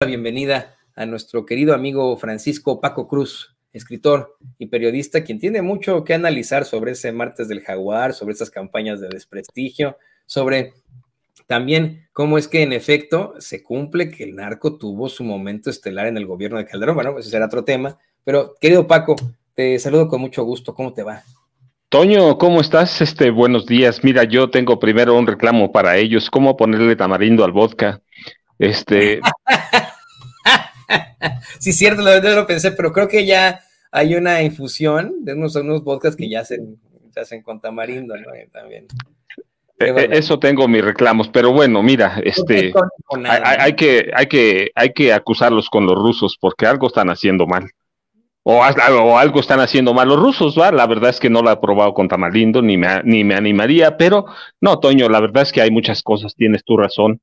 Bienvenida a nuestro querido amigo Francisco Paco Cruz, escritor y periodista, quien tiene mucho que analizar sobre ese martes del Jaguar, sobre esas campañas de desprestigio, sobre también cómo es que en efecto se cumple que el narco tuvo su momento estelar en el gobierno de Calderón. Bueno, ese será otro tema, pero querido Paco, te saludo con mucho gusto. ¿Cómo te va? Toño, ¿cómo estás? Buenos días. Mira, yo tengo primero un reclamo para ellos. ¿Cómo ponerle tamarindo al vodka? Sí, cierto, la verdad lo pensé, pero creo que ya hay una infusión de unos vodkas que ya se hacen con tamarindo, ¿no? También. Eso tengo mis reclamos, pero bueno, mira, hay que acusarlos con los rusos porque algo están haciendo mal. O algo están haciendo mal los rusos, ¿va? La verdad es que no lo he probado con tamarindo, ni me animaría, pero no, Toño, la verdad es que hay muchas cosas, tienes tu razón.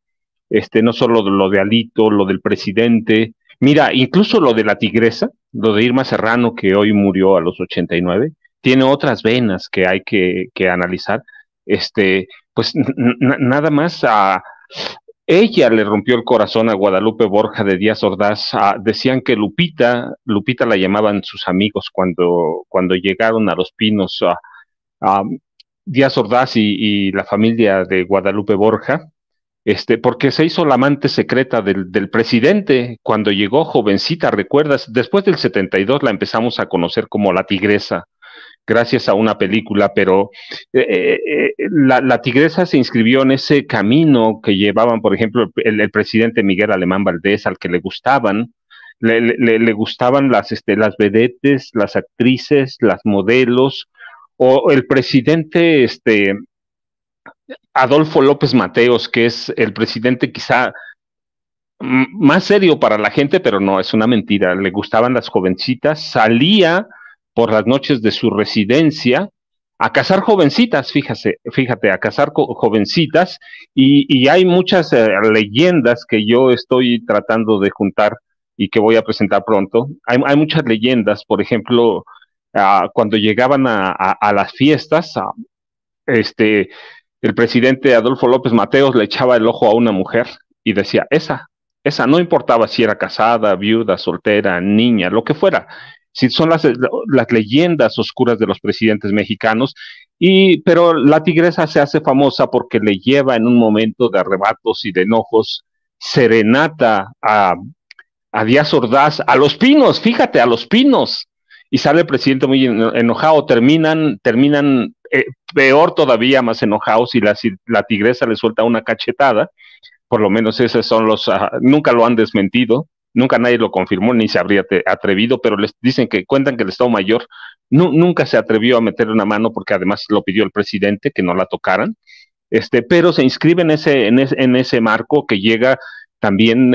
No solo lo de Alito, lo del presidente, mira, incluso lo de la tigresa, lo de Irma Serrano, que hoy murió a los 89, tiene otras venas que hay que analizar. Pues nada más ella le rompió el corazón a Guadalupe Borja de Díaz Ordaz. Decían que Lupita la llamaban sus amigos cuando llegaron a Los Pinos, a Díaz Ordaz y la familia de Guadalupe Borja, porque se hizo la amante secreta del presidente cuando llegó jovencita, ¿recuerdas? Después del 72 la empezamos a conocer como la tigresa, gracias a una película, pero la tigresa se inscribió en ese camino que llevaban, por ejemplo, el presidente Miguel Alemán Valdés, al que le gustaban, le gustaban las vedettes, las actrices, las modelos, o el presidente, Adolfo López Mateos, que es el presidente quizá más serio para la gente, pero no, es una mentira. Le gustaban las jovencitas, salía por las noches de su residencia a cazar jovencitas, fíjate, a cazar jovencitas, y hay muchas leyendas que yo estoy tratando de juntar y que voy a presentar pronto. Hay muchas leyendas, por ejemplo, cuando llegaban a las fiestas, el presidente Adolfo López Mateos le echaba el ojo a una mujer y decía, esa, no importaba si era casada, viuda, soltera, niña, lo que fuera. Si son las leyendas oscuras de los presidentes mexicanos, pero la tigresa se hace famosa porque le lleva en un momento de arrebatos y de enojos serenata a Díaz Ordaz, a Los Pinos, fíjate, a Los Pinos, y sale el presidente muy enojado, terminan peor todavía, más enojados, y la tigresa le suelta una cachetada. Por lo menos esos son nunca lo han desmentido, nunca nadie lo confirmó, ni se habría atrevido, pero les dicen cuentan que el Estado Mayor nunca se atrevió a meter una mano, porque además lo pidió el presidente, que no la tocaran, pero se inscribe en ese marco que llega también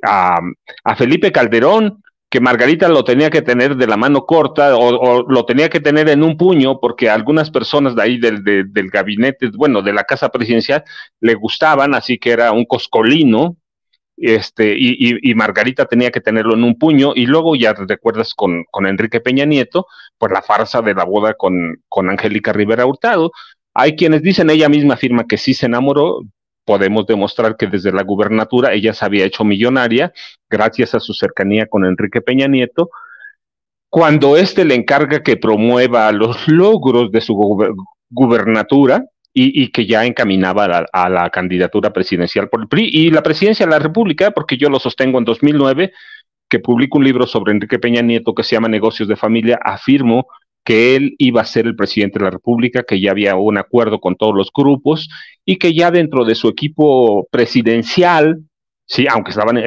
a Felipe Calderón, que Margarita lo tenía que tener de la mano corta o lo tenía que tener en un puño, porque algunas personas de ahí del gabinete, bueno, de la casa presidencial, le gustaban, así que era un coscolino, y Margarita tenía que tenerlo en un puño, y luego ya recuerdas con Enrique Peña Nieto, pues la farsa de la boda con Angélica Rivera Hurtado. Hay quienes dicen, ella misma afirma que sí se enamoró. Podemos demostrar que desde la gubernatura ella se había hecho millonaria gracias a su cercanía con Enrique Peña Nieto, cuando le encarga que promueva los logros de su gubernatura y que ya encaminaba a la candidatura presidencial por el PRI y la presidencia de la República, porque yo lo sostengo en 2009, que publico un libro sobre Enrique Peña Nieto que se llama Negocios de Familia, afirmo que él iba a ser el presidente de la República, que ya había un acuerdo con todos los grupos y que ya dentro de su equipo presidencial, sí, aunque estaban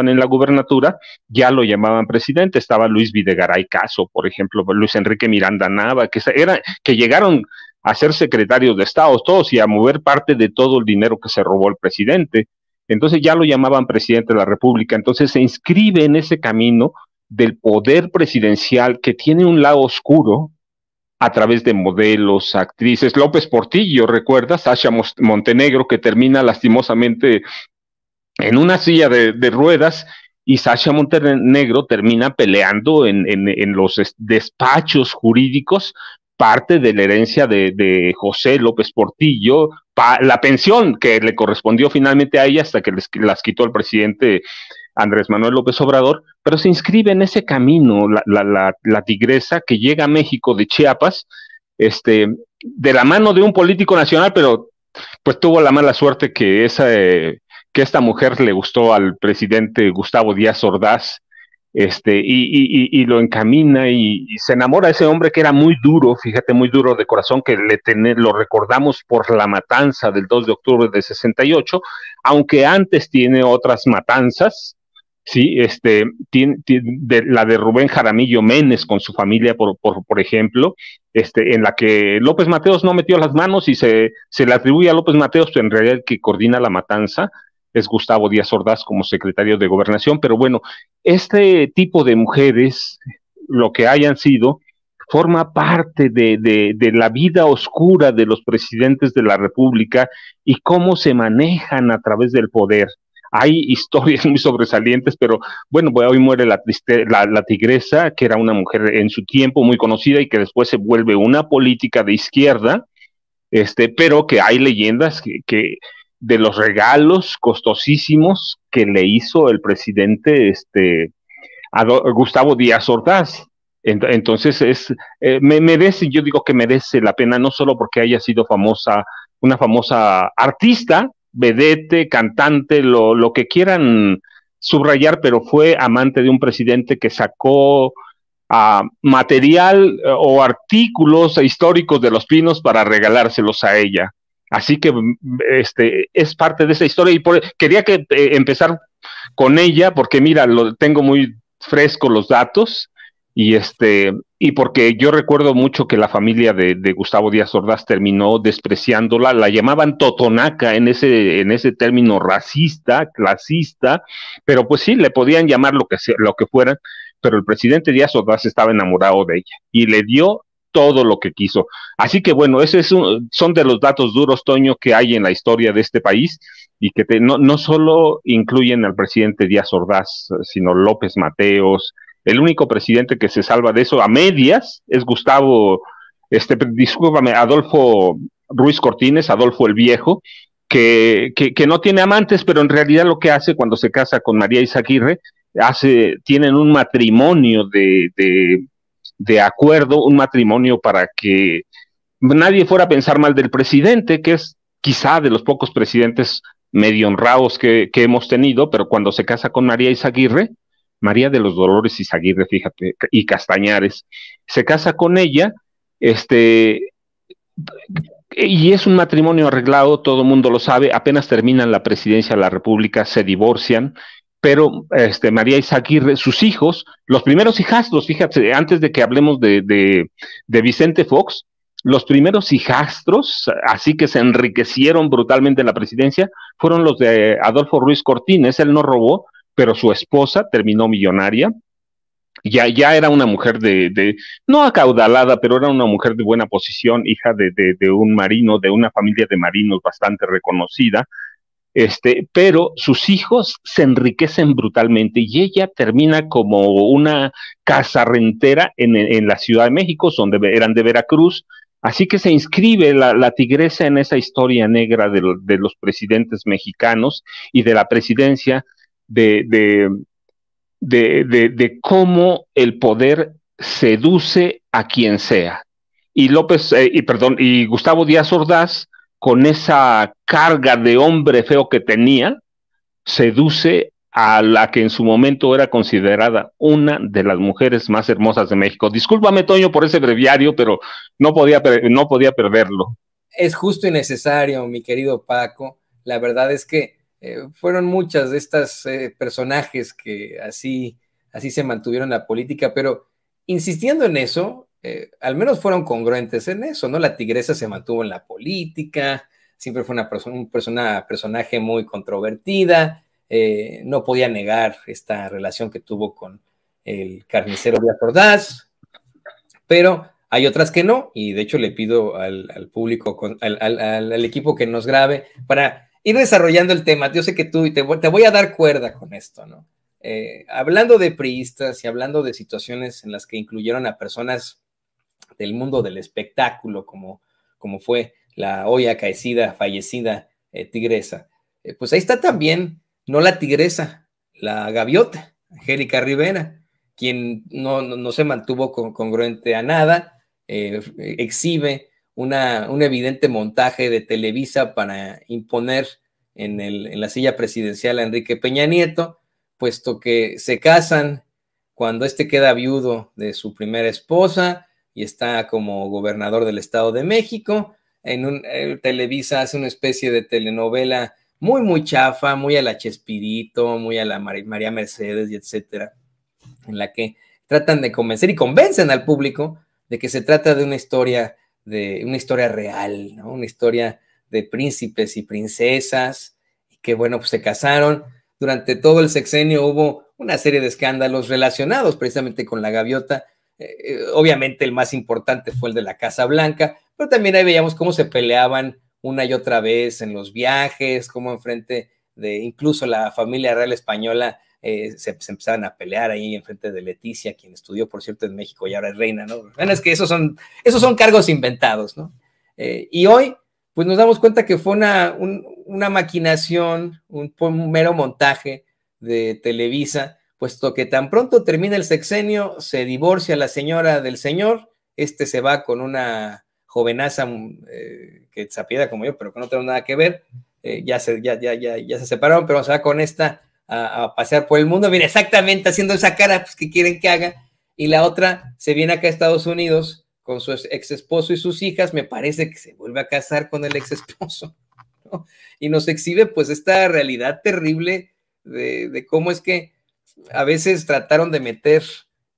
en la gubernatura, ya lo llamaban presidente. Estaba Luis Videgaray Caso, por ejemplo, Luis Enrique Miranda Nava, que llegaron a ser secretarios de Estado todos y a mover parte de todo el dinero que se robó el presidente. Entonces ya lo llamaban presidente de la República. Entonces se inscribe en ese camino del poder presidencial, que tiene un lado oscuro a través de modelos, actrices. López Portillo, ¿recuerdas? Sasha Montenegro, que termina lastimosamente en una silla de ruedas, y Sasha Montenegro termina peleando en los despachos jurídicos parte de la herencia de José López Portillo, la pensión que le correspondió finalmente a ella hasta que las quitó el presidente Andrés Manuel López Obrador, pero se inscribe en ese camino la tigresa que llega a México de Chiapas, de la mano de un político nacional, pero pues tuvo la mala suerte que esta mujer le gustó al presidente Gustavo Díaz Ordaz, y lo encamina y se enamora de ese hombre que era muy duro, fíjate, muy duro de corazón, que lo recordamos por la matanza del 2 de octubre de 68, aunque antes tiene otras matanzas, sí, la de Rubén Jaramillo Menes con su familia, por ejemplo, en la que López Mateos no metió las manos y se le atribuye a López Mateos, pero en realidad el que coordina la matanza es Gustavo Díaz Ordaz como secretario de Gobernación, pero bueno, este tipo de mujeres, lo que hayan sido, forma parte de la vida oscura de los presidentes de la República y cómo se manejan a través del poder. Hay historias muy sobresalientes, pero bueno, hoy muere la tigresa, que era una mujer en su tiempo muy conocida y que después se vuelve una política de izquierda, pero que hay leyendas que de los regalos costosísimos que le hizo el presidente a Gustavo Díaz Ordaz. Entonces merece, yo digo que merece la pena, no solo porque haya sido una famosa artista, vedette, cantante, lo que quieran subrayar, pero fue amante de un presidente que sacó material o artículos históricos de Los Pinos para regalárselos a ella. Así que es parte de esa historia y quería empezar con ella porque mira, tengo muy fresco los datos y porque yo recuerdo mucho que la familia de Gustavo Díaz Ordaz terminó despreciándola, la llamaban totonaca en ese término racista, clasista, pero pues sí, le podían llamar lo que fueran, pero el presidente Díaz Ordaz estaba enamorado de ella y le dio todo lo que quiso. Así que bueno, son de los datos duros, Toño, que hay en la historia de este país y que no solo incluyen al presidente Díaz Ordaz, sino López Mateos. El único presidente que se salva de eso a medias es discúlpame, Adolfo Ruiz Cortines, Adolfo el Viejo, que no tiene amantes, pero en realidad lo que hace cuando se casa con María Izaguirre, tienen un matrimonio de acuerdo, un matrimonio para que nadie fuera a pensar mal del presidente, que es quizá de los pocos presidentes medio honrados que hemos tenido, pero cuando se casa con María Izaguirre, María de los Dolores Izaguirre, fíjate, y Castañares, se casa con ella, y es un matrimonio arreglado, todo el mundo lo sabe, apenas terminan la presidencia de la República, se divorcian, pero María Izaguirre, sus hijos, los primeros hijastros, fíjate, antes de que hablemos de Vicente Fox, los primeros hijastros, así que se enriquecieron brutalmente en la presidencia, fueron los de Adolfo Ruiz Cortines. Él no robó, pero su esposa terminó millonaria. Ya era una mujer no acaudalada, pero era una mujer de buena posición, hija de un marino, de una familia de marinos bastante reconocida. Pero sus hijos se enriquecen brutalmente y ella termina como una casarrentera en la Ciudad de México, eran de Veracruz, así que se inscribe la tigresa en esa historia negra de los presidentes mexicanos y de la presidencia de cómo el poder seduce a quien sea. Y Gustavo Díaz Ordaz, con esa carga de hombre feo que tenía, seduce a la que en su momento era considerada una de las mujeres más hermosas de México. Discúlpame, Toño, por ese breviario, pero no podía perderlo. Es justo y necesario, mi querido Paco. La verdad es que fueron muchas de estas personajes que así se mantuvieron en la política, pero insistiendo en eso, al menos fueron congruentes en eso, ¿no? La tigresa se mantuvo en la política, siempre fue un personaje muy controvertida, no podía negar esta relación que tuvo con el carnicero Díaz Ordaz, pero hay otras que no, y de hecho le pido al público, al equipo que nos grabe, para ir desarrollando el tema. Yo sé que tú te voy a dar cuerda con esto, ¿no? Hablando de priistas y hablando de situaciones en las que incluyeron a personas del mundo del espectáculo, como fue la hoy acaecida, fallecida tigresa, pues ahí está también, no la tigresa, la gaviota, Angélica Rivera, quien no se mantuvo congruente a nada, exhibe un evidente montaje de Televisa para imponer en la silla presidencial a Enrique Peña Nieto, puesto que se casan cuando queda viudo de su primera esposa y está como gobernador del Estado de México. Televisa hace una especie de telenovela muy chafa, muy a la Chespirito, muy a la María Mercedes y etcétera, en la que tratan de convencer y convencen al público de que se trata de una historia real, ¿no? Una historia de príncipes y princesas, y que bueno, pues se casaron. Durante todo el sexenio hubo una serie de escándalos relacionados precisamente con la gaviota. Obviamente el más importante fue el de la Casa Blanca, pero también ahí veíamos cómo se peleaban una y otra vez en los viajes, cómo enfrente de incluso la familia real española se empezaban a pelear ahí enfrente de Leticia, quien estudió, por cierto, en México y ahora es reina, ¿no? Bueno, es que esos son cargos inventados, ¿no? Y hoy, pues nos damos cuenta que fue una maquinación, un mero montaje de Televisa, puesto que tan pronto termina el sexenio, se divorcia la señora del señor, se va con una jovenaza que se apiada como yo, pero que no tengo nada que ver, ya se separaron, pero se va con esta a pasear por el mundo, mira, exactamente haciendo esa cara pues, que quieren que haga, y la otra se viene acá a Estados Unidos con su ex esposo y sus hijas, me parece que se vuelve a casar con el ex esposo, ¿no? Y nos exhibe pues esta realidad terrible de cómo es que a veces trataron de meter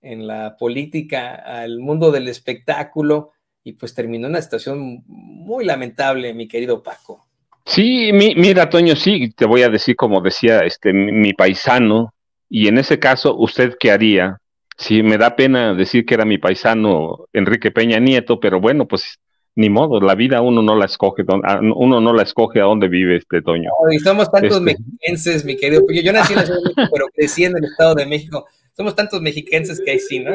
en la política al mundo del espectáculo y pues terminó en una situación muy lamentable, mi querido Paco. Sí, mira, Toño, sí, te voy a decir como decía mi paisano, y en ese caso, ¿usted qué haría? Sí, me da pena decir que era mi paisano Enrique Peña Nieto, pero bueno, pues ni modo, la vida uno no la escoge, a dónde vive Toño. No, y somos tantos mexiquenses, mi querido, porque yo nací en la Ciudad de México, pero crecí en el Estado de México. Somos tantos mexiquenses que ahí sí, ¿no?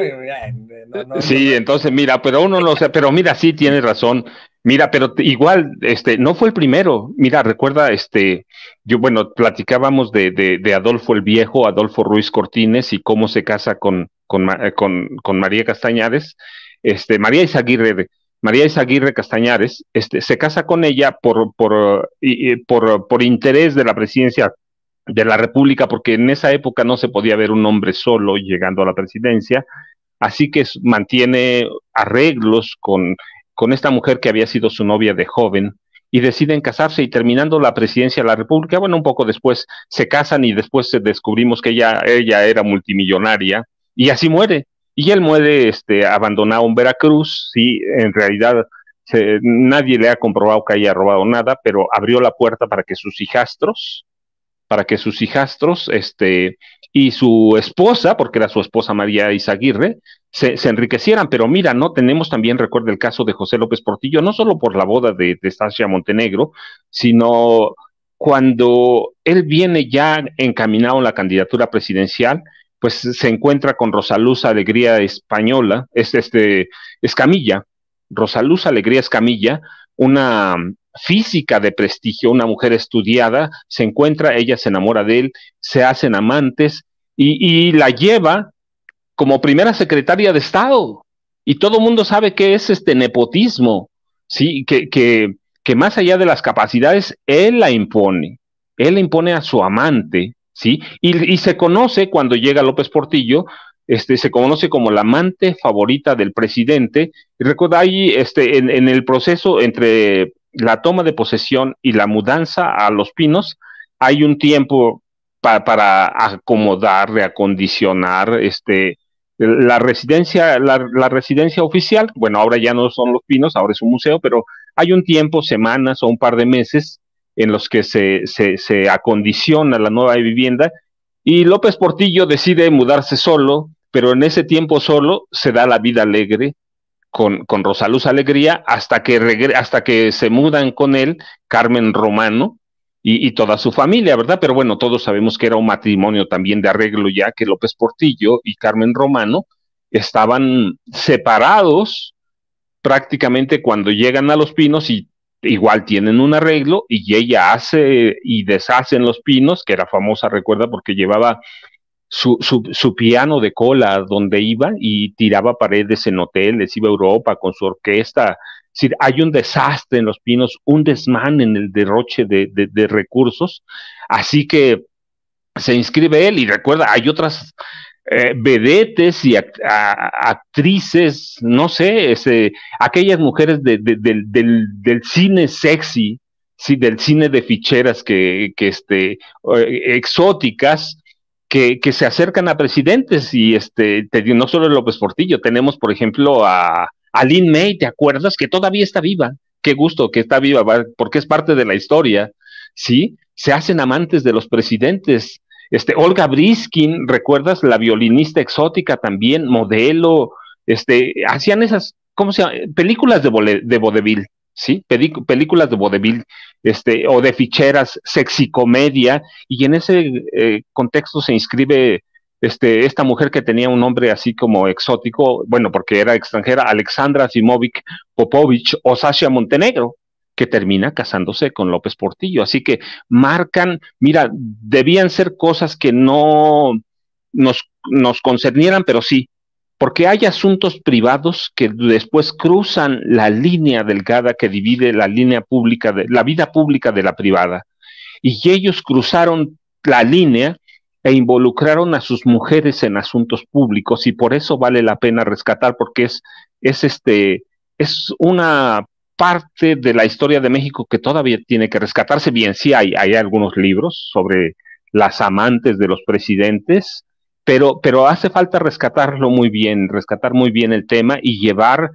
Sí, entonces mira, pero uno no sé, pero mira, sí tienes razón. Mira, pero igual, no fue el primero. Mira, recuerda, bueno, platicábamos de Adolfo el Viejo, Adolfo Ruiz Cortines y cómo se casa con María Castañares, María Izaguirre Castañares, se casa con ella por interés de la presidencia de la República, porque en esa época no se podía ver un hombre solo llegando a la presidencia. Así que mantiene arreglos con esta mujer que había sido su novia de joven y deciden casarse, y terminando la presidencia de la República, bueno, un poco después se casan y después descubrimos que ella era multimillonaria y así muere. Y él muere abandonado en Veracruz. Sí, en realidad nadie le ha comprobado que haya robado nada, pero abrió la puerta para que sus hijastros, y su esposa, porque era su esposa María Izaguirre, se enriquecieran. Pero mira, ¿no? Tenemos también, recuerda el caso de José López Portillo, no solo por la boda de Estacia Montenegro, sino cuando él viene ya encaminado en la candidatura presidencial, pues se encuentra con Rosaluz Alegría Española, Escamilla, Rosaluz Alegría Escamilla, una física de prestigio, una mujer estudiada, se encuentra, ella se enamora de él, se hacen amantes y la lleva como primera secretaria de Estado. Y todo el mundo sabe que es nepotismo, ¿sí? Que más allá de las capacidades, él la impone a su amante, ¿sí? Y se conoce, cuando llega López Portillo, se conoce como la amante favorita del presidente. Y recuerda ahí, en el proceso entre la toma de posesión y la mudanza a Los Pinos, hay un tiempo para acomodar, reacondicionar, la residencia oficial. Bueno, ahora ya no son Los Pinos, ahora es un museo, pero hay un tiempo, semanas o un par de meses, en los que se acondiciona la nueva vivienda, y López Portillo decide mudarse solo, pero en ese tiempo solo se da la vida alegre con Rosaluz Alegría, hasta que se mudan con él Carmen Romano y toda su familia, ¿verdad? Pero bueno, todos sabemos que era un matrimonio también de arreglo, ya que López Portillo y Carmen Romano estaban separados prácticamente cuando llegan a Los Pinos, y igual tienen un arreglo y ella hace y deshace en Los Pinos, que era famosa, recuerda, porque llevaba su piano de cola donde iba y tiraba paredes en hoteles, iba a Europa con su orquesta. Es decir, hay un desastre en Los Pinos, un desmán en el derroche de recursos, así que se inscribe él y recuerda, hay otras vedetes y actrices, no sé, aquellas mujeres del cine sexy, sí, del cine de ficheras exóticas, que se acercan a presidentes y no solo López Portillo, tenemos por ejemplo a Lin May, ¿te acuerdas? Que todavía está viva, qué gusto que está viva, porque es parte de la historia, ¿sí? Se hacen amantes de los presidentes. Olga Briskin, ¿recuerdas? La violinista exótica también, modelo, hacían esas, ¿cómo se llama? Películas de vodevil, ¿sí? Películas de vodevil, o de ficheras, sexicomedia, y en ese contexto se inscribe esta mujer que tenía un nombre así como exótico, bueno, porque era extranjera, Alexandra Simovic Popovich o Sasha Montenegro, que termina casándose con López Portillo. Así que marcan, mira, debían ser cosas que no nos concernieran, pero sí, porque hay asuntos privados que después cruzan la línea delgada que divide la línea pública, la vida pública de la privada. Y ellos cruzaron la línea e involucraron a sus mujeres en asuntos públicos y por eso vale la pena rescatar porque es una parte de la historia de México que todavía tiene que rescatarse. Bien, sí hay algunos libros sobre las amantes de los presidentes, pero hace falta rescatarlo muy bien, rescatar muy bien el tema y llevar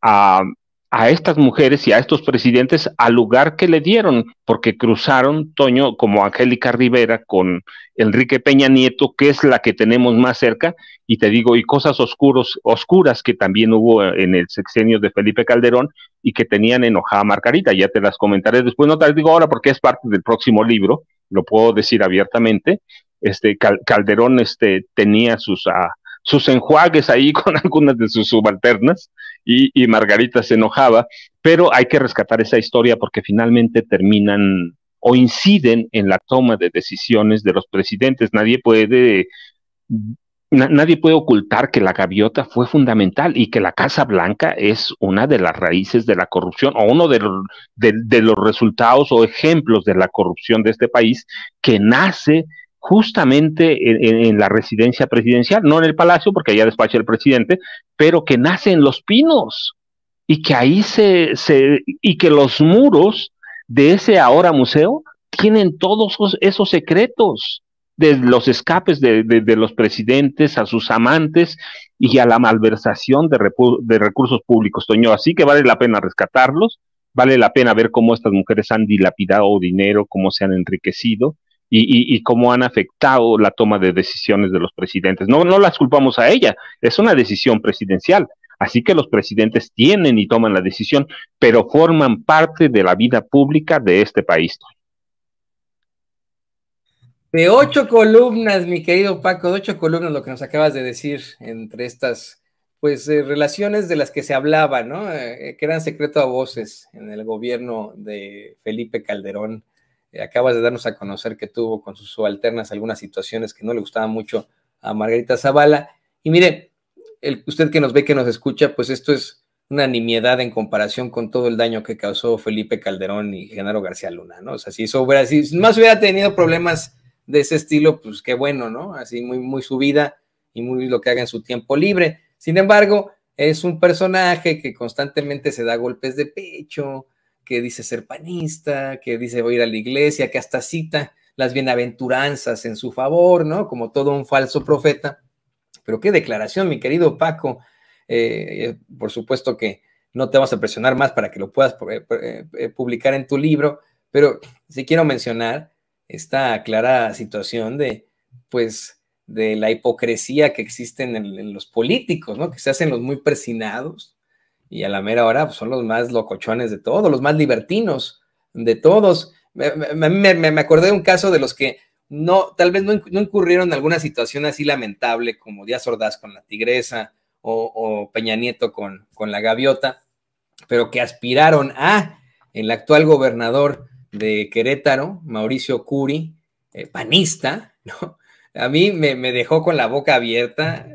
a, a estas mujeres y a estos presidentes al lugar que le dieron, porque cruzaron, Toño, como Angélica Rivera con Enrique Peña Nieto, que es la que tenemos más cerca, y te digo, y cosas oscuras que también hubo en el sexenio de Felipe Calderón y que tenían enojada a Margarita, ya te las comentaré después, no te las digo ahora porque es parte del próximo libro, lo puedo decir abiertamente. Calderón tenía sus enjuagues ahí con algunas de sus subalternas y Margarita se enojaba, pero hay que rescatar esa historia porque finalmente terminan o inciden en la toma de decisiones de los presidentes. Nadie puede ocultar que la gaviota fue fundamental y que la Casa Blanca es una de las raíces de la corrupción o uno de los resultados o ejemplos de la corrupción de este país que nace justamente en la residencia presidencial, no en el palacio porque allá despacha el presidente, pero que nace en Los Pinos y que ahí y que los muros de ese ahora museo tienen todos esos secretos de los escapes de los presidentes a sus amantes y a la malversación de recursos públicos, Toño. Así que vale la pena rescatarlos, vale la pena ver cómo estas mujeres han dilapidado dinero, cómo se han enriquecido y cómo han afectado la toma de decisiones de los presidentes. No las culpamos a ella, es una decisión presidencial. Así que los presidentes tienen y toman la decisión, pero forman parte de la vida pública de este país. De 8 columnas, mi querido Paco, de 8 columnas lo que nos acabas de decir entre estas, pues, relaciones de las que se hablaba, ¿no? Que eran secreto a voces en el gobierno de Felipe Calderón. Acabas de darnos a conocer que tuvo con sus subalternas algunas situaciones que no le gustaban mucho a Margarita Zavala. Y mire, usted que nos ve, que nos escucha, pues esto es una nimiedad en comparación con todo el daño que causó Felipe Calderón y Genaro García Luna, ¿no? O sea, si más hubiera tenido problemas de ese estilo, pues qué bueno, ¿no? Así muy su vida y muy lo que haga en su tiempo libre. Sin embargo, es un personaje que constantemente se da golpes de pecho, que dice ser panista, que dice voy a ir a la iglesia, que hasta cita las bienaventuranzas en su favor, ¿no? Como todo un falso profeta. Pero qué declaración, mi querido Paco. Por supuesto que no te vamos a presionar más para que lo puedas publicar en tu libro, pero sí quiero mencionar esta clara situación pues, de la hipocresía que existe en los políticos, ¿no? Que se hacen los muy persinados y a la mera hora pues, son los más locochones de todos, los más libertinos de todos. Me acordé de un caso de los que tal vez no incurrieron en alguna situación así lamentable como Díaz Ordaz con la Tigresa o Peña Nieto con la Gaviota, pero que aspiraron a el actual gobernador de Querétaro, Mauricio Curi, panista, ¿no? A mí me dejó con la boca abierta,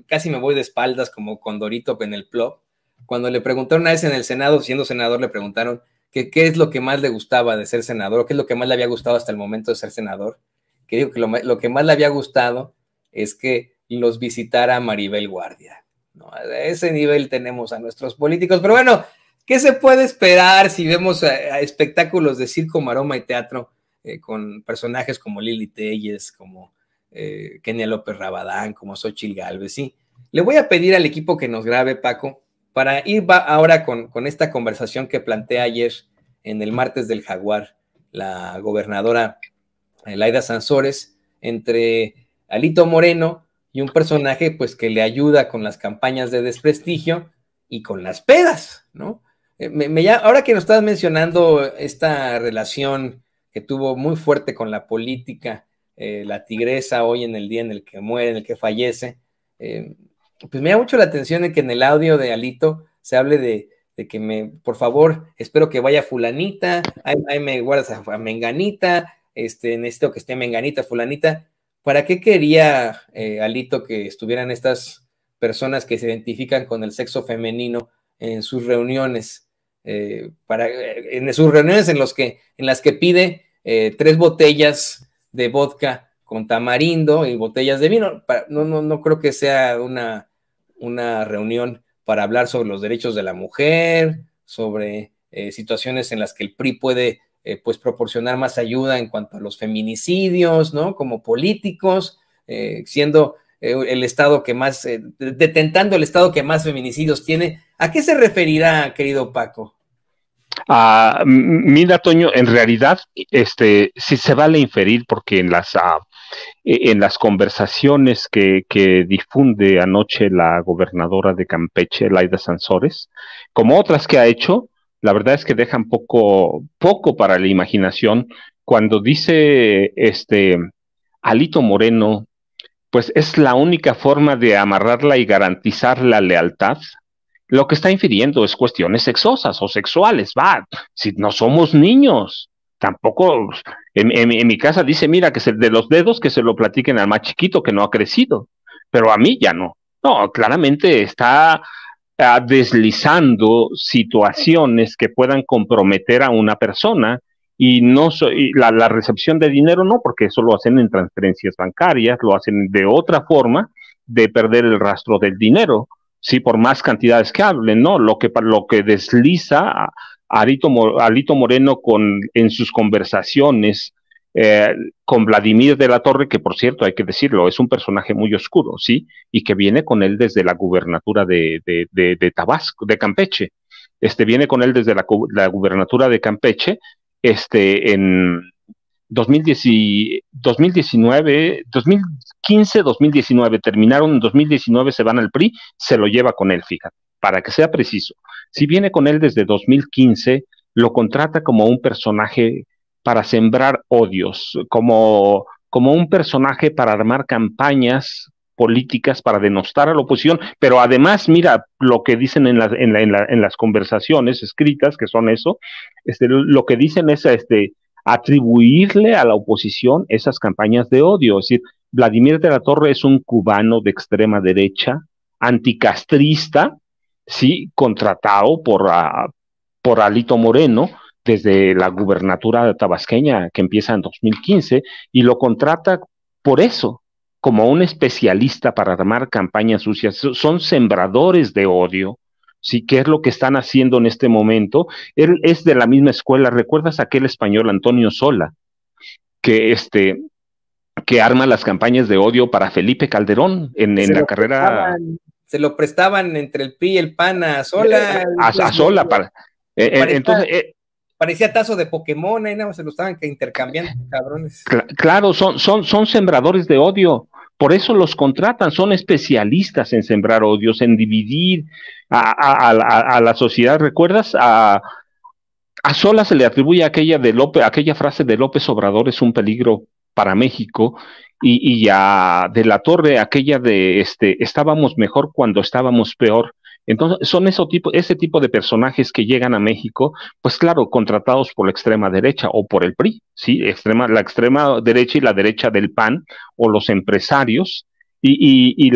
casi me voy de espaldas como Condorito en el plop. Cuando le preguntaron una vez en el Senado, siendo senador, le preguntaron que qué es lo que más le gustaba de ser senador, o qué es lo que más le había gustado hasta el momento de ser senador. Que dijo que lo que más le había gustado es que los visitara Maribel Guardia, ¿no? A ese nivel tenemos a nuestros políticos, pero bueno, ¿qué se puede esperar si vemos a espectáculos de circo, maroma y teatro con personajes como Lili Telles, como Kenia López Rabadán, como Xóchitl Gálvez? Sí, le voy a pedir al equipo que nos grabe, Paco, para ir ahora con esta conversación que plantea ayer en el martes del Jaguar la gobernadora Laida Sansores, entre Alito Moreno y un personaje pues que le ayuda con las campañas de desprestigio y con las pedas, ¿no? Ahora que nos estás mencionando esta relación que tuvo muy fuerte con la política, la tigresa hoy en el día en el que muere, en el que fallece, pues me da mucho la atención en que en el audio de Alito se hable de que por favor, espero que vaya fulanita, ahí me guardas a menganita, necesito que esté menganita, fulanita. ¿Para qué quería Alito que estuvieran estas personas que se identifican con el sexo femenino en sus reuniones? En sus reuniones en las que pide 3 botellas de vodka con tamarindo y botellas de vino. No creo que sea una reunión para hablar sobre los derechos de la mujer, sobre situaciones en las que el PRI puede pues proporcionar más ayuda en cuanto a los feminicidios, ¿no? Como políticos, siendo el estado que más, detentando el estado que más feminicidios tiene. ¿A qué se referirá, querido Paco? Mira, Toño, en realidad, sí se vale inferir porque en las conversaciones que difunde anoche la gobernadora de Campeche, Laida Sansores, como otras que ha hecho, la verdad es que dejan poco para la imaginación. Cuando dice Alito Moreno, pues es la única forma de amarrarla y garantizar la lealtad. Lo que está infiriendo es cuestiones sexosas o sexuales, va, si no somos niños, tampoco, en mi casa dice, mira, que de los dedos que se lo platiquen al más chiquito que no ha crecido, pero a mí ya no. No, claramente está deslizando situaciones que puedan comprometer a una persona y la recepción de dinero no, porque eso lo hacen en transferencias bancarias, lo hacen de otra forma de perder el rastro del dinero. Sí, por más cantidades que hablen, ¿no? Lo que desliza a Alito Moreno en sus conversaciones con Vladimir de la Torre, que por cierto, hay que decirlo, es un personaje muy oscuro, ¿sí? Y que viene con él desde la gubernatura de Tabasco, de Campeche. Viene con él desde la gubernatura de Campeche, en 2019, 2015, 2019, terminaron en 2019, se van al PRI, se lo lleva con él, fíjate, para que sea preciso. Si viene con él desde 2015, lo contrata como un personaje para sembrar odios, como un personaje para armar campañas políticas para denostar a la oposición, pero además, mira, lo que dicen en las conversaciones escritas, que son eso, lo que dicen es atribuirle a la oposición esas campañas de odio. Es decir, Vladimir de la Torre es un cubano de extrema derecha, anticastrista, sí, contratado por Alito Moreno desde la gubernatura tabasqueña que empieza en 2015 y lo contrata por eso, como un especialista para armar campañas sucias. Son sembradores de odio. Sí, ¿qué es lo que están haciendo en este momento? Él es de la misma escuela. ¿Recuerdas aquel español Antonio Sola que que arma las campañas de odio para Felipe Calderón en la carrera? Se lo prestaban entre el PRI y el PAN a Sola. A Sola para. Entonces. Parecía tazo de Pokémon, ahí nada más se lo estaban intercambiando, cabrones. Claro, son sembradores de odio. Por eso los contratan, son especialistas en sembrar odios, en dividir a la sociedad. ¿Recuerdas? A Sola se le atribuye aquella frase de López Obrador es un peligro para México, y a De la Torre aquella de estábamos mejor cuando estábamos peor. Entonces, son ese tipo de personajes que llegan a México, pues claro, contratados por la extrema derecha o por el PRI, ¿sí? La extrema derecha y la derecha del PAN, o los empresarios, y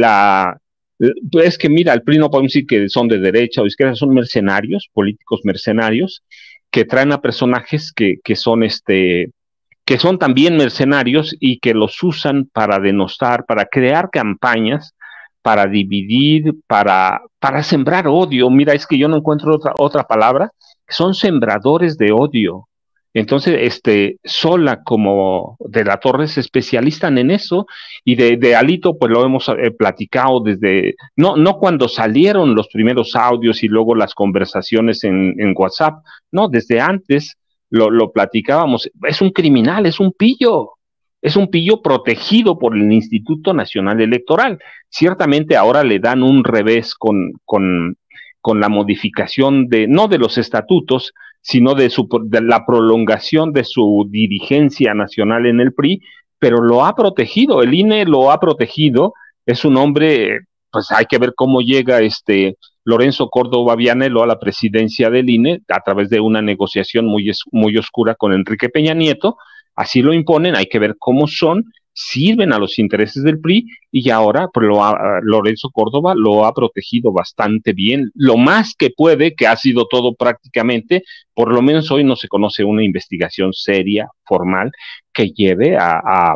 es que mira, el PRI no podemos decir que son de derecha o izquierda, son mercenarios, políticos mercenarios, que traen a personajes que son también mercenarios y que los usan para denostar, para crear campañas, para dividir, para sembrar odio. Mira, es que yo no encuentro otra palabra. Son sembradores de odio. Entonces, Sola como de la Torre es especialistan en eso, y de Alito, pues lo hemos platicado desde, no cuando salieron los primeros audios y luego las conversaciones en WhatsApp, no, desde antes lo platicábamos. Es un criminal, es un pillo protegido por el Instituto Nacional Electoral. Ciertamente ahora le dan un revés con la modificación no de los estatutos, sino de la prolongación de su dirigencia nacional en el PRI, pero lo ha protegido, el INE lo ha protegido. Es un hombre, pues hay que ver cómo llega Lorenzo Córdoba Vianello a la presidencia del INE a través de una negociación muy oscura con Enrique Peña Nieto. Así lo imponen, hay que ver cómo sirven a los intereses del PRI, y ahora pues, Lorenzo Córdoba lo ha protegido bastante bien, lo más que puede, que ha sido todo prácticamente. Por lo menos hoy no se conoce una investigación seria, formal, que lleve a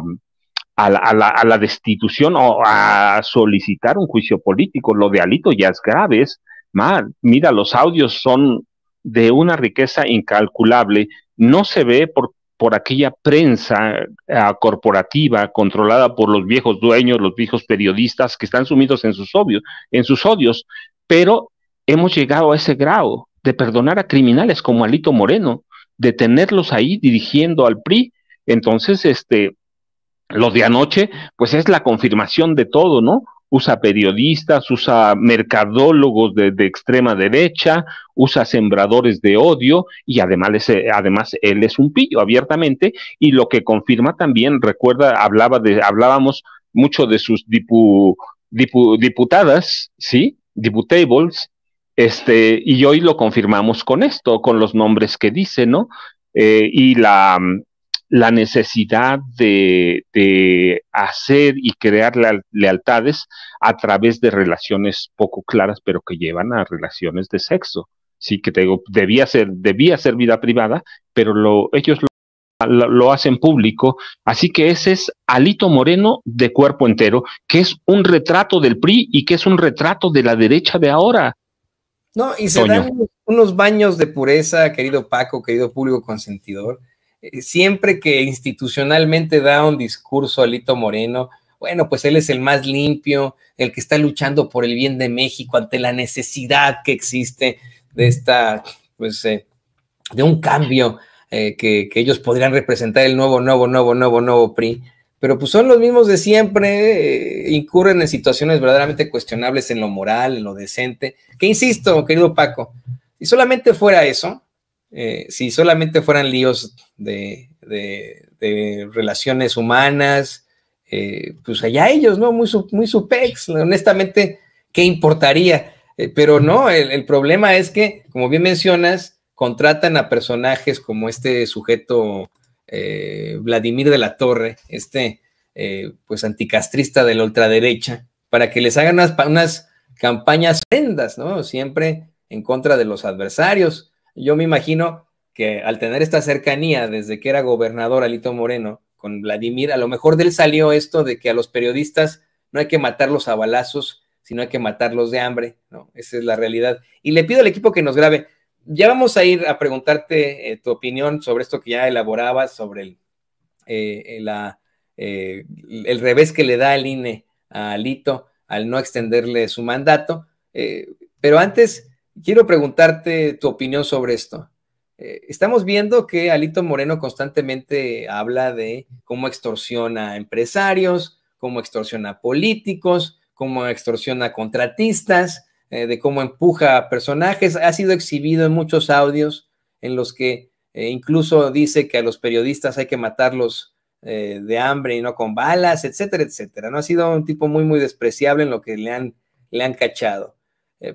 la destitución o a solicitar un juicio político. Lo de Alito ya es grave, mira, los audios son de una riqueza incalculable, no se ve por aquella prensa corporativa controlada por los viejos dueños, los viejos periodistas que están sumidos en sus odios, pero hemos llegado a ese grado de perdonar a criminales como Alito Moreno, de tenerlos ahí dirigiendo al PRI. Entonces, lo de anoche, pues es la confirmación de todo, ¿no? Usa periodistas, usa mercadólogos de extrema derecha, usa sembradores de odio, y además él es un pillo abiertamente, y lo que confirma también, recuerda, hablábamos mucho de sus diputadas, ¿sí? Diputables, y hoy lo confirmamos con esto, con los nombres que dice, ¿no? Y la necesidad de hacer y crear lealtades a través de relaciones poco claras, pero que llevan a relaciones de sexo. Sí, que te digo, debía ser vida privada, pero ellos lo hacen público. Así que ese es Alito Moreno de cuerpo entero, que es un retrato del PRI y que es un retrato de la derecha de ahora. No, y se dan unos baños de pureza, querido Paco, querido público consentidor. Siempre que institucionalmente da un discurso Alito Moreno, bueno, pues él es el más limpio, el que está luchando por el bien de México ante la necesidad que existe de pues, de un cambio que ellos podrían representar el nuevo PRI. Pero pues son los mismos de siempre, incurren en situaciones verdaderamente cuestionables en lo moral, en lo decente, que insisto, querido Paco, si solamente fuera eso, si solamente fueran líos de relaciones humanas, pues allá ellos, ¿no? Muy supex, honestamente, ¿qué importaría? Pero no, el problema es que, como bien mencionas, contratan a personajes como este sujeto Vladimir de la Torre, pues anticastrista de la ultraderecha, para que les hagan unas campañas horrendas, ¿no? Siempre en contra de los adversarios. Yo me imagino que al tener esta cercanía desde que era gobernador Alito Moreno con Vladimir, a lo mejor de él salió esto de que a los periodistas no hay que matarlos a balazos, sino hay que matarlos de hambre, ¿no? Esa es la realidad. Y le pido al equipo que nos grabe. Ya vamos a ir a preguntarte tu opinión sobre esto que ya elaborabas, sobre el revés que le da el INE a Alito al no extenderle su mandato. Pero antes, quiero preguntarte tu opinión sobre esto. Estamos viendo que Alito Moreno constantemente habla de cómo extorsiona a empresarios, cómo extorsiona a políticos, cómo extorsiona a contratistas, de cómo empuja a personajes. Ha sido exhibido en muchos audios en los que incluso dice que a los periodistas hay que matarlos de hambre y no con balas, etcétera, etcétera. ¿No? Ha sido un tipo muy despreciable en lo que le han cachado.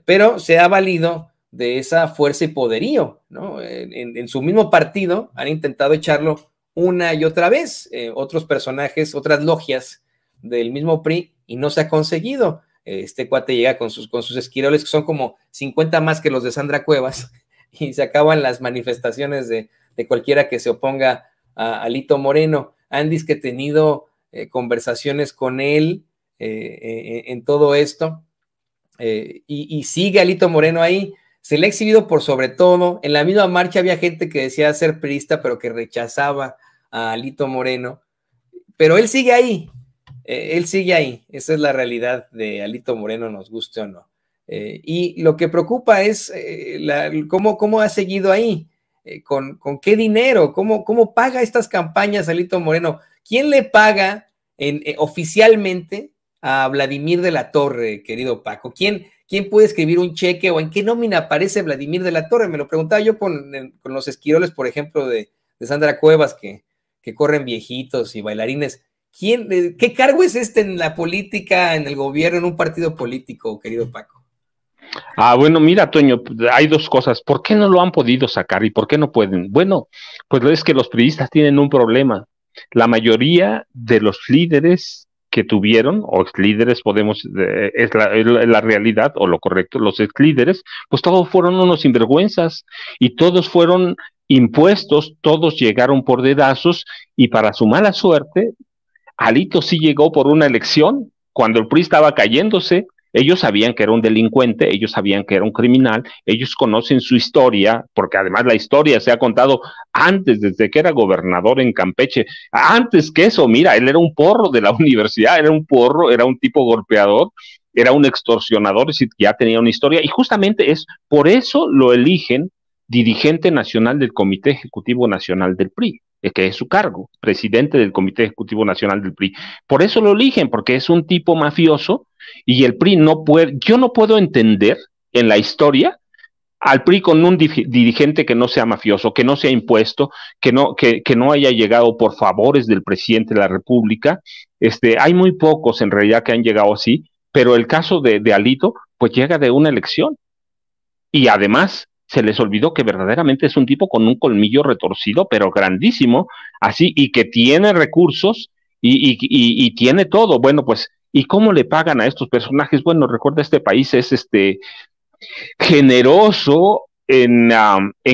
pero se ha valido de esa fuerza y poderío, ¿no? En su mismo partido han intentado echarlo una y otra vez, otros personajes, otras logias del mismo PRI, y no se ha conseguido. Este cuate llega con sus esquiroles, que son como 50 más que los de Sandra Cuevas, y se acaban las manifestaciones de cualquiera que se oponga a Alito Moreno. Andy, que he tenido conversaciones con él en todo esto, y sigue Alito Moreno ahí. Se le ha exhibido por sobre todo. En la misma marcha había gente que decía ser priista, pero que rechazaba a Alito Moreno. Pero él sigue ahí. Él sigue ahí. Esa es la realidad de Alito Moreno, nos guste o no. Y lo que preocupa es cómo ha seguido ahí. ¿Con qué dinero? ¿Cómo paga estas campañas Alito Moreno? ¿Quién le paga oficialmente a Vladimir de la Torre, querido Paco? ¿Quién puede escribir un cheque o en qué nómina aparece Vladimir de la Torre? Me lo preguntaba yo con los esquiroles, por ejemplo, de Sandra Cuevas, que corren viejitos y bailarines. ¿Qué cargo es este en la política, en el gobierno, en un partido político, querido Paco? Bueno, mira, Toño, hay dos cosas. ¿Por qué no lo han podido sacar y por qué no pueden? Bueno, pues es que los priistas tienen un problema. La mayoría de los líderes que tuvieron, o ex líderes, es la realidad o lo correcto, los ex líderes, pues todos fueron unos sinvergüenzas y todos fueron impuestos, todos llegaron por dedazos, y para su mala suerte, Alito sí llegó por una elección cuando el PRI estaba cayéndose. Ellos sabían que era un delincuente, ellos sabían que era un criminal, ellos conocen su historia, porque además la historia se ha contado antes, desde que era gobernador en Campeche. Antes que eso, mira, él era un porro de la universidad, era un porro, era un tipo golpeador, era un extorsionador, es decir, ya tenía una historia, y justamente es por eso lo eligen dirigente nacional del Comité Ejecutivo Nacional del PRI, que es su cargo, presidente del Comité Ejecutivo Nacional del PRI. Por eso lo eligen, porque es un tipo mafioso, y el PRI no puede, yo no puedo entender en la historia al PRI con un dirigente que no sea mafioso, que no sea impuesto, que no haya llegado por favores del presidente de la República. Hay muy pocos en realidad que han llegado así, pero el caso de Alito, pues llega de una elección. Y además se les olvidó que verdaderamente es un tipo con un colmillo retorcido, pero grandísimo, así, y que tiene recursos y tiene todo. Bueno, pues, ¿y cómo le pagan a estos personajes? Bueno, recuerda, este país es generoso en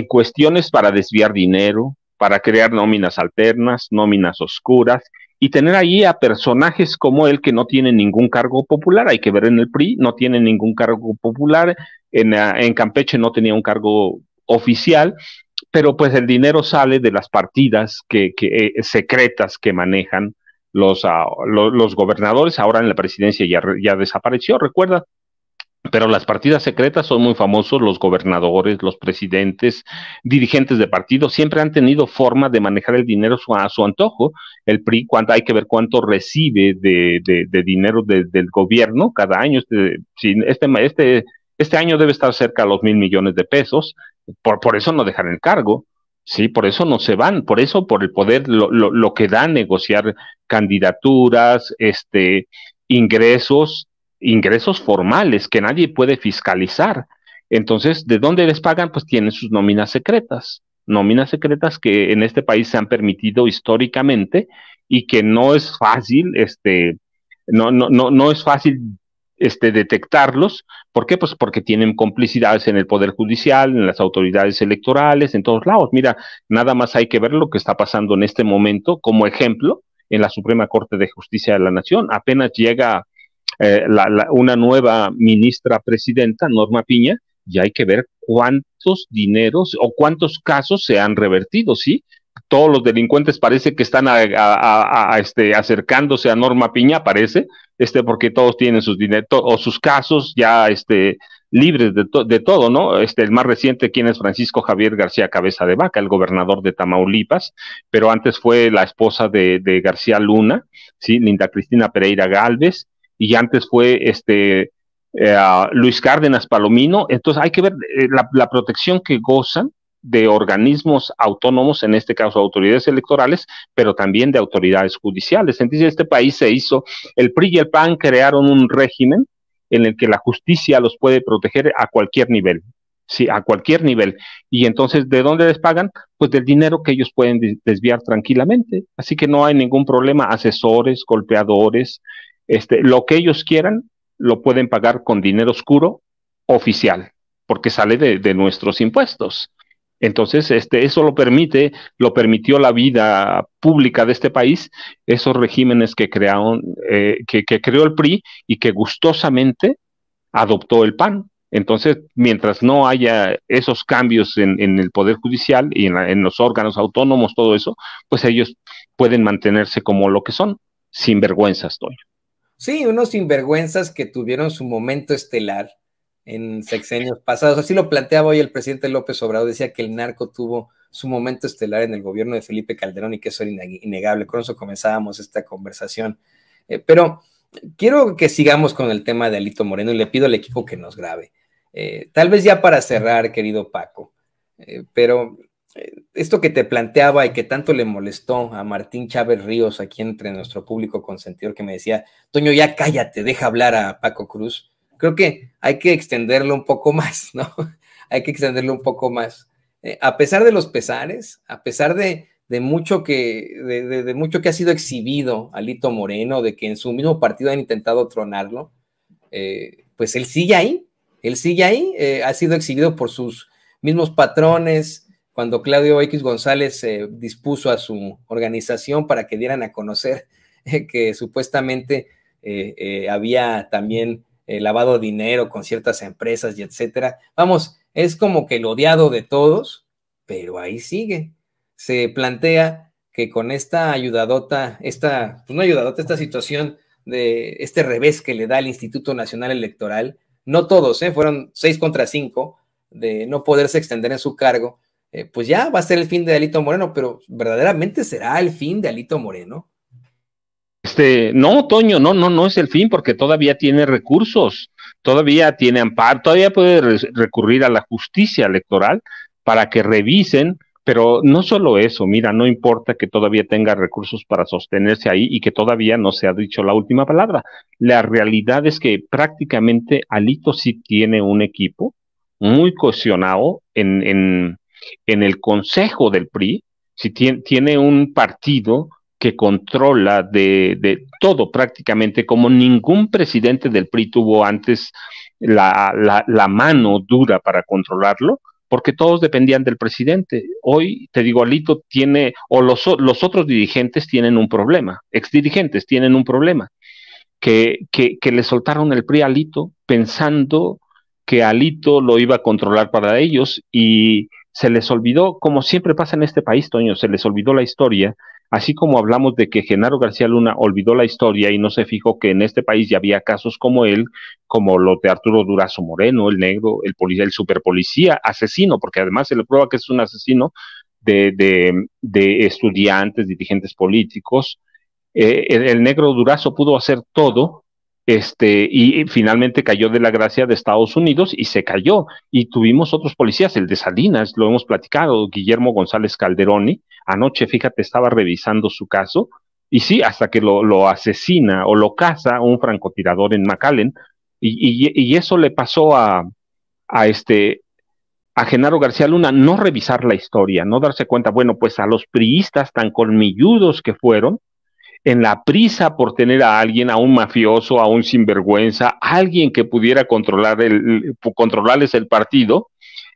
cuestiones para desviar dinero, para crear nóminas alternas, nóminas oscuras, y tener ahí a personajes como él que no tienen ningún cargo popular. Hay que ver en el PRI, no tienen ningún cargo popular, en Campeche no tenía un cargo oficial, pero pues el dinero sale de las partidas secretas que manejan los gobernadores. Ahora en la presidencia ya desapareció, recuerda. Pero las partidas secretas son muy famosos. Los gobernadores, los presidentes, dirigentes de partidos siempre han tenido forma de manejar el dinero a su antojo. El PRI, hay que ver cuánto recibe de dinero del gobierno cada año. Este año debe estar cerca de los 1,000 millones de pesos. Por eso no dejan el cargo. Sí, por eso no se van, por eso, por el poder, lo que da negociar candidaturas, ingresos formales que nadie puede fiscalizar. Entonces, ¿de dónde les pagan? Pues tienen sus nóminas secretas que en este país se han permitido históricamente, y que no es fácil, no es fácil detectarlos. ¿Por qué? Pues porque tienen complicidades en el Poder Judicial, en las autoridades electorales, en todos lados. Mira, nada más hay que ver lo que está pasando en este momento como ejemplo en la Suprema Corte de Justicia de la Nación. Apenas llega una nueva ministra presidenta, Norma Piña, y hay que ver cuántos dineros o cuántos casos se han revertido, ¿sí? Todos los delincuentes parece que están acercándose a Norma Piña, parece, porque todos tienen sus dineros o sus casos ya libres de todo, ¿no? El más reciente, quien es Francisco Javier García Cabeza de Vaca, el gobernador de Tamaulipas, pero antes fue la esposa de García Luna, ¿sí? Linda Cristina Pereira Gálvez, y antes fue Luis Cárdenas Palomino. Entonces hay que ver la protección que gozan de organismos autónomos, en este caso autoridades electorales, pero también de autoridades judiciales. Entonces este país el PRI y el PAN crearon un régimen en el que la justicia los puede proteger a cualquier nivel. Sí, a cualquier nivel. Y entonces, ¿de dónde les pagan? Pues del dinero que ellos pueden desviar tranquilamente. Así que no hay ningún problema. Asesores, golpeadores, lo que ellos quieran, lo pueden pagar con dinero oscuro oficial, porque sale de nuestros impuestos. Entonces, eso lo permitió la vida pública de este país, esos regímenes que crearon, que creó el PRI y que gustosamente adoptó el PAN. Entonces, mientras no haya esos cambios en el Poder Judicial y en los órganos autónomos, todo eso, pues ellos pueden mantenerse como lo que son, sinvergüenzas, Toño. Sí, unos sinvergüenzas que tuvieron su momento estelar en sexenios pasados. Así lo planteaba hoy el presidente López Obrador, decía que el narco tuvo su momento estelar en el gobierno de Felipe Calderón y que eso era innegable. Con eso comenzábamos esta conversación. Pero quiero que sigamos con el tema de Alito Moreno y le pido al equipo que nos grabe. Tal vez ya para cerrar, querido Paco, pero esto que te planteaba y que tanto le molestó a Martín Chávez Ríos, aquí entre nuestro público consentidor, que me decía, Toño, ya cállate, deja hablar a Paco Cruz. Creo que hay que extenderlo un poco más, ¿no? Hay que extenderlo un poco más. A pesar de los pesares, a pesar de mucho de mucho que ha sido exhibido Alito Moreno, de que en su mismo partido han intentado tronarlo, pues él sigue ahí, ha sido exhibido por sus mismos patrones. Cuando Claudio X González dispuso a su organización para que dieran a conocer que supuestamente había también lavado dinero con ciertas empresas y etcétera. Vamos, es como que el odiado de todos, pero ahí sigue. Se plantea que con esta ayudadota, esta situación de este revés que le da el Instituto Nacional Electoral, no todos, fueron 6 contra 5, de no poderse extender en su cargo, pues ya va a ser el fin de Alito Moreno, pero ¿verdaderamente será el fin de Alito Moreno? No, Toño, no es el fin, porque todavía tiene recursos, todavía tiene amparo, todavía puede recurrir a la justicia electoral para que revisen, pero no solo eso, mira, no importa que todavía tenga recursos para sostenerse ahí y que todavía no se ha dicho la última palabra. La realidad es que prácticamente Alito sí tiene un equipo muy cohesionado en el consejo del PRI, si tiene un partido que controla de todo prácticamente, como ningún presidente del PRI tuvo antes la mano dura para controlarlo, porque todos dependían del presidente. Hoy, te digo, Alito tiene, o los otros dirigentes tienen un problema, exdirigentes tienen un problema, que le soltaron el PRI a Alito pensando que Alito lo iba a controlar para ellos y se les olvidó, como siempre pasa en este país, Toño, se les olvidó la historia, así como hablamos de que Genaro García Luna olvidó la historia y no se fijó que en este país ya había casos como él, como los de Arturo Durazo Moreno, el negro, el policía, el superpolicía, asesino, porque además se le prueba que es un asesino de estudiantes, dirigentes políticos. El negro Durazo pudo hacer todo, y finalmente cayó de la gracia de Estados Unidos y se cayó. Y tuvimos otros policías, el de Salinas, lo hemos platicado, Guillermo González Calderoni. Anoche, fíjate, estaba revisando su caso, y sí, hasta que lo asesina o lo caza un francotirador en McAllen, y eso le pasó a Genaro García Luna, no revisar la historia, no darse cuenta, bueno, pues a los priistas tan colmilludos que fueron, en la prisa por tener a alguien, a un mafioso, a un sinvergüenza, a alguien que pudiera controlarles el partido,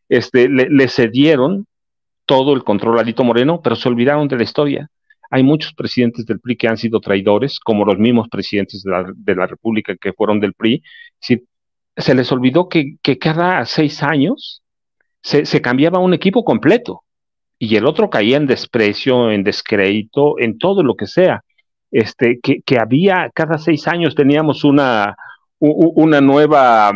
le cedieron todo el control a Alito Moreno, pero se olvidaron de la historia. Hay muchos presidentes del PRI que han sido traidores, como los mismos presidentes de la República que fueron del PRI. Se les olvidó que cada 6 años se cambiaba un equipo completo y el otro caía en desprecio, en descrédito, en todo lo que sea. Que había, cada 6 años teníamos una nueva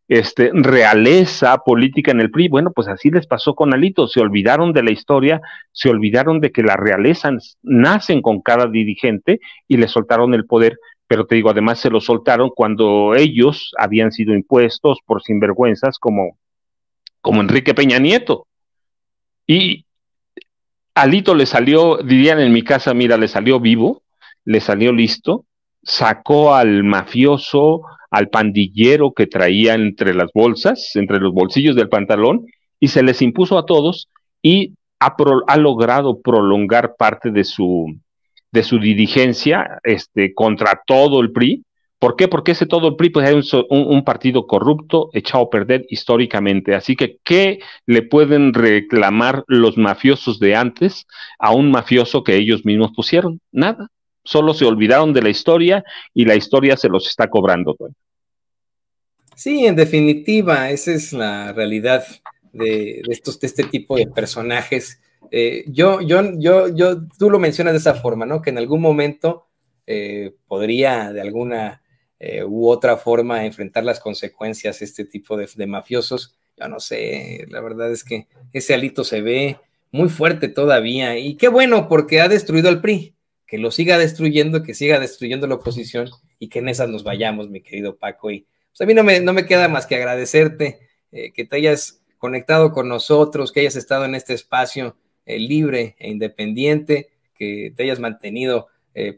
realeza política en el PRI. Bueno, pues así les pasó con Alito, se olvidaron de la historia, se olvidaron de que las realezas nacen con cada dirigente y le soltaron el poder, pero te digo, además se lo soltaron cuando ellos habían sido impuestos por sinvergüenzas como Enrique Peña Nieto. Y Alito le salió, dirían en mi casa, mira, le salió vivo, le salió listo, sacó al mafioso, al pandillero que traía entre las bolsas, entre los bolsillos del pantalón, y se les impuso a todos y ha logrado prolongar parte de su dirigencia contra todo el PRI. ¿Por qué? Porque ese todo el PRI pues, es un partido corrupto echado a perder históricamente. Así que, ¿qué le pueden reclamar los mafiosos de antes a un mafioso que ellos mismos pusieron? Nada. Solo se olvidaron de la historia y la historia se los está cobrando. Toño. Sí, en definitiva, esa es la realidad de este tipo de personajes. Tú lo mencionas de esa forma, ¿no? Que en algún momento podría de alguna u otra forma enfrentar las consecuencias este tipo de mafiosos. Yo no sé, la verdad es que ese Alito se ve muy fuerte todavía y qué bueno porque ha destruido al PRI, que lo siga destruyendo, que siga destruyendo la oposición y que en esas nos vayamos, mi querido Paco. Y pues a mí no me queda más que agradecerte que te hayas conectado con nosotros, que hayas estado en este espacio libre e independiente, que te hayas mantenido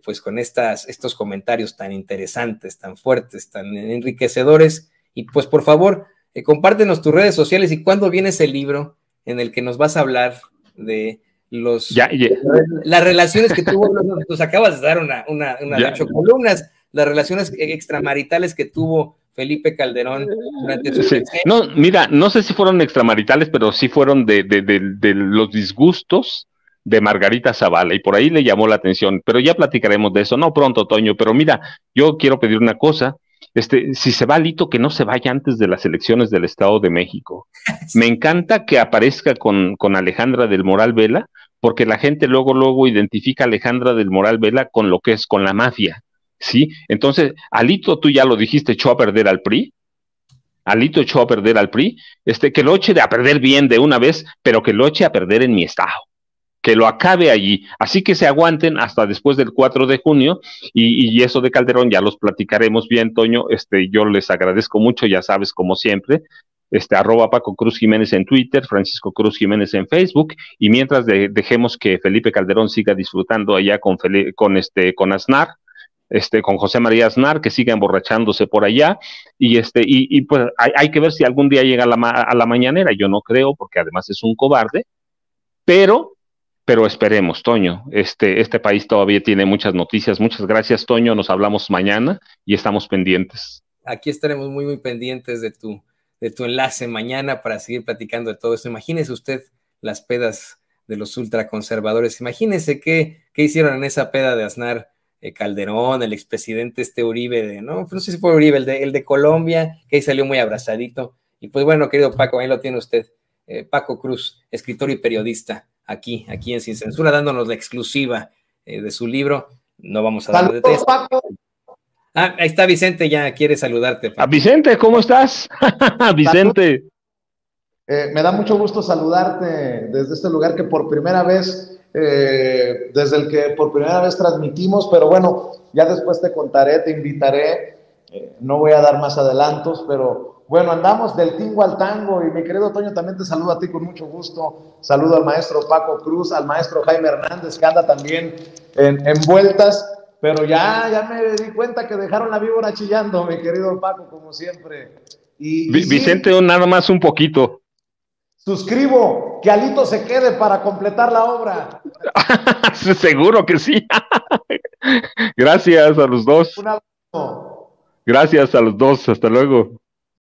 pues con estos comentarios tan interesantes, tan fuertes, tan enriquecedores. Y pues por favor, compártenos tus redes sociales y cuándo viene ese libro en el que nos vas a hablar de las relaciones que tuvo, nos acabas de dar una de 8 columnas, las relaciones extramaritales que tuvo Felipe Calderón durante su sexenio. No, mira, no sé si fueron extramaritales, pero sí fueron de los disgustos de Margarita Zavala, y por ahí le llamó la atención, pero ya platicaremos de eso, no pronto, Toño, pero mira, yo quiero pedir una cosa, si se va Alito, que no se vaya antes de las elecciones del Estado de México. Me encanta que aparezca con Alejandra del Moral Vela, porque la gente luego identifica a Alejandra del Moral Vela con lo que es, con la mafia, ¿sí? Entonces, Alito, tú ya lo dijiste, echó a perder al PRI, Alito echó a perder al PRI, que lo eche a perder bien de una vez, pero que lo eche a perder en mi estado, que lo acabe allí, así que se aguanten hasta después del 4 de junio, y eso de Calderón ya los platicaremos bien, Toño, yo les agradezco mucho, ya sabes, como siempre, @ Paco Cruz Jiménez en Twitter, Francisco Cruz Jiménez en Facebook, y mientras dejemos que Felipe Calderón siga disfrutando allá con Aznar, con José María Aznar, que siga emborrachándose por allá, y pues hay que ver si algún día llega a la mañanera, yo no creo, porque además es un cobarde, pero esperemos, Toño, este país todavía tiene muchas noticias. Muchas gracias, Toño, nos hablamos mañana y estamos pendientes. Aquí estaremos muy pendientes de tu enlace mañana para seguir platicando de todo esto. Imagínese usted las pedas de los ultraconservadores, imagínese qué hicieron en esa peda de Aznar, Calderón, el expresidente Uribe, no sé si fue Uribe, el de Colombia, que ahí salió muy abrazadito. Y pues bueno, querido Paco, ahí lo tiene usted, Paco Cruz, escritor y periodista, aquí en Sin Censura, dándonos la exclusiva de su libro. No vamos a dar detalles. Paco. Ahí está Vicente, ya quiere saludarte, Paco. Vicente, ¿cómo estás? Vicente. Me da mucho gusto saludarte desde este lugar que por primera vez, desde el que por primera vez transmitimos, pero bueno, ya después te contaré, te invitaré, no voy a dar más adelantos, pero bueno, andamos del tingo al tango, y mi querido Toño, también te saludo a ti con mucho gusto, saludo al maestro Paco Cruz, al maestro Jaime Hernández, que anda también en vueltas, pero ya me di cuenta que dejaron la víbora chillando, mi querido Paco, como siempre. Y Vicente, sí, nada más un poquito. Suscribo, que Alito se quede para completar la obra. Seguro que sí. Gracias a los dos. Un abrazo. Gracias a los dos, hasta luego.